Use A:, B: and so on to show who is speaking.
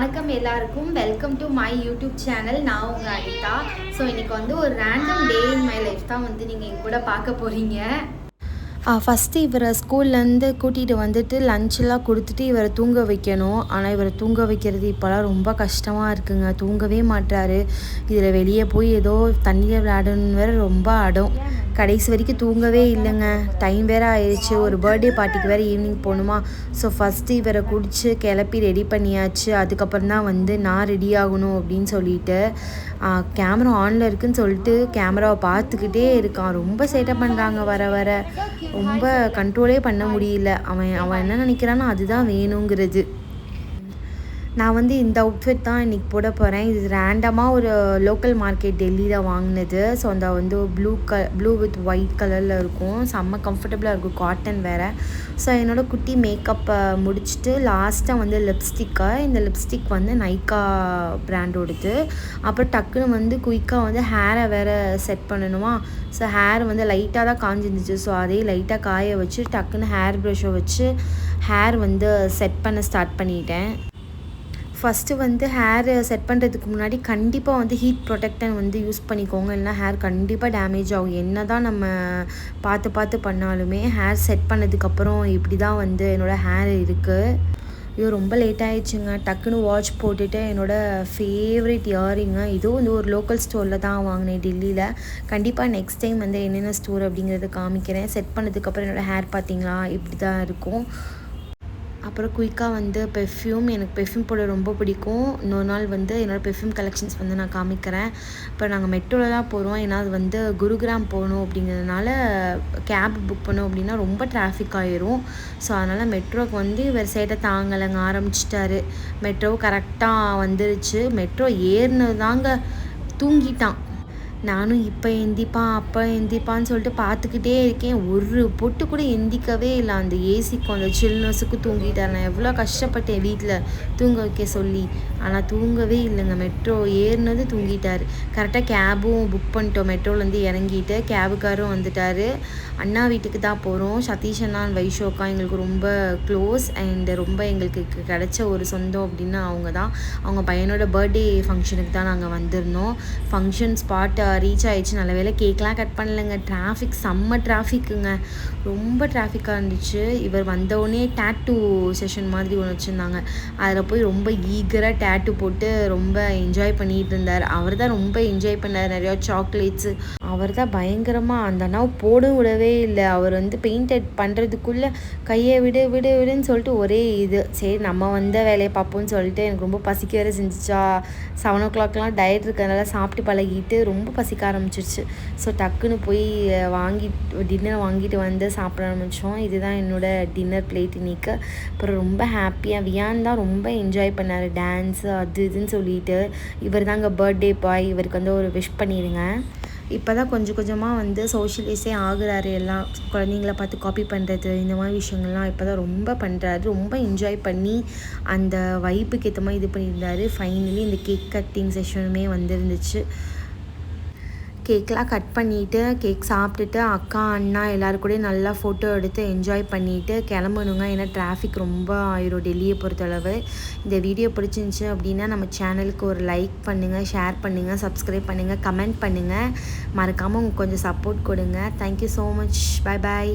A: வணக்கம் எல்லாருக்கும். Welcome to my YouTube channel. நான் உங்கள் அனிதா. ஸோ இன்றைக்கி வந்து ஒரு random day in my life தான் வந்து நீங்கள் என் கூட பார்க்க போகிறீங்க.
B: ஃபஸ்ட்டு இவரை ஸ்கூல்லேருந்து கூட்டிகிட்டு வந்துட்டு லஞ்செல்லாம் கொடுத்துட்டு இவரை தூங்க வைக்கணும். ஆனால் இவரை தூங்க வைக்கிறது இப்போலாம் ரொம்ப கஷ்டமாக இருக்குங்க. தூங்கவே மாட்டாரு. இதில் வெளியே போய் ஏதோ தண்ணியில் விளையாடணுன்னு வேறு ரொம்ப அடம். கடைசி வரைக்கும் தூங்கவே இல்லைங்க. டைம் வேறு ஆயிடுச்சு. ஒரு பர்த்டே பார்ட்டிக்கு வேறு ஈவினிங் போகணுமா. ஸோ ஃபஸ்ட்டு இவரை குடித்து கிளப்பி ரெடி பண்ணியாச்சு. அதுக்கப்புறம் தான் வந்து நான் ரெடி ஆகணும் அப்படின்னு சொல்லிட்டு கேமரா ஆனில் இருக்குதுன்னு சொல்லிட்டு கேமராவை பார்த்துக்கிட்டே இருக்கான். ரொம்ப சேட்டை பண்ணுறாங்க. வர வர ரொம்ப கண்ட்ரோலே பண்ண முடியல. அவன் என்ன நினைக்கிறானோ அதுதான் வேணுங்கிறது. நான் வந்து இந்த அவுட்ஃபிட் தான் இன்றைக்கி போட போகிறேன். இது ரேண்டமாக ஒரு லோக்கல் மார்க்கெட் டெல்லியில் வாங்கினது. ஸோ அந்த வந்து ப்ளூ வித் ஒயிட் கலரில் இருக்கும். செம்ம கம்ஃபர்டபுளாக இருக்கும். காட்டன் வேறு. ஸோ என்னோடய குட்டி மேக்கப்பை முடிச்சுட்டு லாஸ்ட்டாக வந்து இந்த லிப்ஸ்டிக் வந்து நைக்கா பிராண்டோடது. அப்புறம் டக்குன்னு வந்து குயிக்காக வந்து ஹேரை வேறு செட் பண்ணணுமா. ஸோ ஹேர் வந்து லைட்டாக தான் காஞ்சிருந்துச்சு. ஸோ அதே லைட்டாக காய வச்சு டக்குன்னு ஹேர் ப்ரஷ்ஷை வச்சு ஹேர் வந்து செட் பண்ண ஸ்டார்ட் பண்ணிட்டேன். ஃபஸ்ட்டு வந்து ஹேர் செட் பண்ணுறதுக்கு முன்னாடி கண்டிப்பாக வந்து ஹீட் ப்ரொடெக்டர் வந்து யூஸ் பண்ணிக்கோங்க. இல்லைனா ஹேர் கண்டிப்பாக டேமேஜ் ஆகும். என்ன தான் நம்ம பார்த்து பண்ணாலுமே ஹேர் செட் பண்ணதுக்கப்புறம் இப்படி தான் வந்து என்னோடய ஹேர் இருக்குது. ஐயோ ரொம்ப லேட் ஆகிடுச்சுங்க. டக்குன்னு வாட்ச் போட்டுட்டு என்னோடய ஃபேவரட் இயரிங்கு இதுவும் வந்து ஒரு லோக்கல் ஸ்டோரில் தான் வாங்கினேன் டெல்லியில். கண்டிப்பாக நெக்ஸ்ட் டைம் வந்து என்னென்ன ஸ்டோர் அப்படிங்கிறத காமிக்கிறேன். செட் பண்ணதுக்கப்புறம் என்னோடய ஹேர் பார்த்திங்களா இப்படி தான் இருக்கும். அப்புறம் குயிக்காக வந்து எனக்கு பெர்ஃப்யூம் போட ரொம்ப பிடிக்கும். இன்னொரு நாள் வந்து என்னோடய பெர்ஃப்யூம் கலெக்ஷன்ஸ் வந்து நான் காமிக்கிறேன். இப்போ நாங்கள் மெட்ரோவில் தான் போகிறோம். ஏன்னா அது வந்து குருகிராம் போகணும் அப்படிங்கிறதுனால கேப் புக் பண்ணோம் அப்படின்னா ரொம்ப டிராஃபிக் ஆகிரும். ஸோ அதனால் மெட்ரோவுக்கு வந்து இவர் சேட்டை தாங்கலைங்க, ஆரம்பிச்சிட்டாரு. மெட்ரோ கரெக்டாக வந்துருச்சு. மெட்ரோ ஏறினது தாங்க தூங்கிட்டான். நானும் இப்போ எந்திப்பான் அப்போ எந்திப்பான்னு சொல்லிட்டு பார்த்துக்கிட்டே இருக்கேன். ஒரு பொட்டு கூட எந்திக்கவே இல்லை. அந்த ஏசிக்கும் அந்த சில்னஸுக்கும் தூங்கிட்டார். நான் எவ்வளோ கஷ்டப்பட்டேன் வீட்டில் தூங்க வைக்க சொல்லி. ஆனால் தூங்கவே இல்லைங்க. மெட்ரோ ஏறினது தூங்கிட்டார். கரெக்டாக கேபும் புக் பண்ணிட்டோம். மெட்ரோலேருந்து இறங்கிட்டு கேபுக்காரும் வந்துட்டார். அண்ணா வீட்டுக்கு தான் போகிறோம். சதீஷ் அண்ணா அண்ட் வைஷோக்கா எங்களுக்கு ரொம்ப க்ளோஸ் அண்ட் ரொம்ப எங்களுக்கு கிடைச்ச ஒரு சொந்தம் அப்படின்னா அவங்க தான். அவங்க பையனோட பர்த்டே ஃபங்க்ஷனுக்கு தான் நாங்கள் வந்திருந்தோம். ஃபங்க்ஷன் ஸ்பாட் ரீச் ஆகிடுச்சு. நல்ல வேலை கேக்லாம் கட் பண்ணலைங்க. டிராஃபிக் செம்ம டிராஃபிக்குங்க. ரொம்ப டிராஃபிக்காக இருந்துச்சு. இவர் வந்தவுடனே டேட்டூ செஷன் மாதிரி ஒன்று வச்சுருந்தாங்க. அதில் போய் ரொம்ப ஈகராக டேட்டூ போட்டு ரொம்ப என்ஜாய் பண்ணிகிட்டு இருந்தார். அவர் தான் ரொம்ப என்ஜாய் பண்ணார். நிறையா சாக்லேட்ஸு அவர் தான் பயங்கரமாக அந்த அண்ணாவை போடும் விடவே இல்லை. அவர் வந்து பெயிண்டட் பண்ணுறதுக்குள்ளே கையை விடுன்னு சொல்லிட்டு ஒரே இது. சரி நம்ம வந்த வேலையை பார்ப்போம்னு சொல்லிட்டு எனக்கு ரொம்ப பசிக்க வேறு செஞ்சிச்சா. 7 o'clockலாம் டயட் இருக்கிறதுனால சாப்பிட்டு பழகிட்டு ரொம்ப பசிக்க ஆரம்பிச்சிருச்சு. ஸோ டக்குன்னு போய் டின்னர் வாங்கிட்டு வந்து சாப்பிட ஆரம்பித்தோம். இதுதான் என்னோடய டின்னர் பிளேட் இன்றைக்கி. அப்புறம் ரொம்ப ஹாப்பியாக வியான் தான் ரொம்ப என்ஜாய் பண்ணார். டான்ஸு அது இதுன்னு சொல்லிட்டு. இவர் தாங்க பர்த்டே பாய். இவருக்கு வந்து ஒரு விஷ் பண்ணிடுங்க. இப்போ தான் கொஞ்சம் கொஞ்சமாக வந்து சோஷியலைஸே ஆகுறாரு. எல்லாம் குழந்தைங்கள பார்த்து காப்பி பண்ணுறது இந்த மாதிரி விஷயங்கள்லாம் இப்போ தான் ரொம்ப பண்ணுறாரு. ரொம்ப என்ஜாய் பண்ணி அந்த வைப்புக்கு ஏற்ற மாதிரி இது பண்ணியிருந்தார். ஃபைனலி இந்த கேக் கட்டிங் செஷனுமே வந்துருந்துச்சு. கேக்லாம் கட் பண்ணிவிட்டு கேக் சாப்பிட்டுட்டு அக்கா அண்ணா எல்லோருக்கூடயும் நல்லா ஃபோட்டோ எடுத்து என்ஜாய் பண்ணிவிட்டு கிளம்பணுங்க. ஏன்னா டிராஃபிக் ரொம்ப ஆயிரும் டெல்லியை பொறுத்தளவு. இந்த வீடியோ பிடிச்சிருந்துச்சி அப்படின்னா நம்ம சேனலுக்கு ஒரு லைக் பண்ணுங்கள், ஷேர் பண்ணுங்கள், சப்ஸ்கிரைப் பண்ணுங்கள், கமெண்ட் பண்ணுங்கள். மறக்காமல் உங்களுக்கு கொஞ்சம் சப்போர்ட் கொடுங்க. Thank you so much. Bye bye.